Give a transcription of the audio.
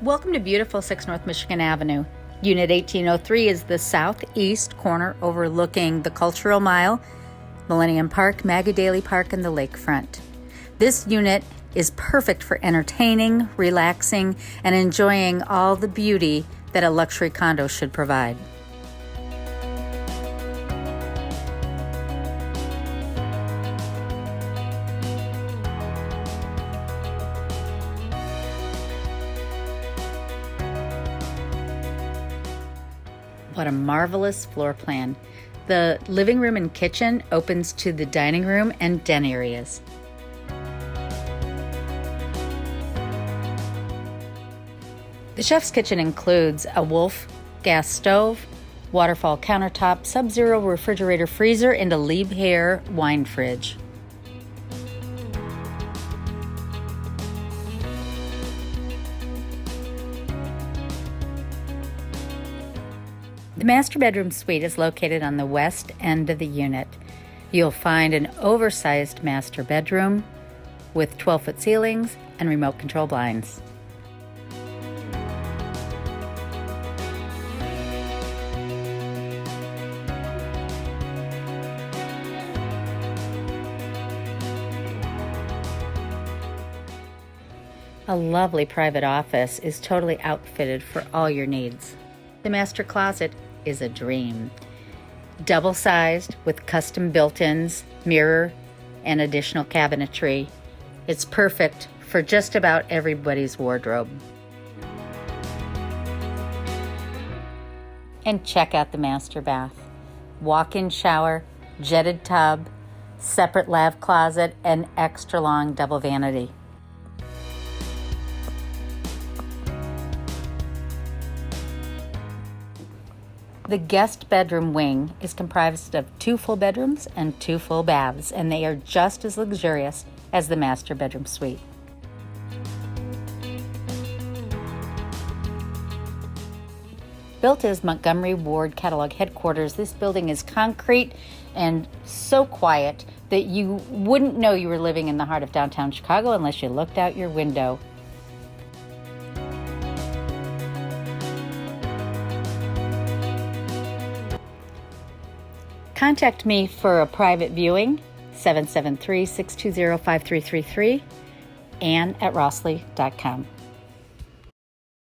Welcome to beautiful 6 North Michigan Avenue. Unit 1803 is the southeast corner overlooking the Cultural Mile, Millennium Park, Magadaley Park, and the lakefront. This unit is perfect for entertaining, relaxing, and enjoying all the beauty that a luxury condo should provide. What a marvelous floor plan. The living room and kitchen opens to the dining room and den areas. The chef's kitchen includes a Wolf gas stove, waterfall countertop, Sub-Zero refrigerator freezer, and a Liebherr wine fridge. The master bedroom suite is located on the west end of the unit. You'll find an oversized master bedroom with 12-foot ceilings and remote control blinds. A lovely private office is totally outfitted for all your needs. The master closet is a dream. Double-sized with custom built-ins, mirror, and additional cabinetry. It's perfect for just about everybody's wardrobe. And check out the master bath. Walk-in shower, jetted tub, separate lav closet, and extra long double vanity. The guest bedroom wing is comprised of 2 full bedrooms and 2 full baths, and they are just as luxurious as the master bedroom suite. Built as Montgomery Ward Catalog headquarters, this building is concrete and so quiet that you wouldn't know you were living in the heart of downtown Chicago unless you looked out your window. Contact me for a private viewing, 773-620-5333, and at rossley.com.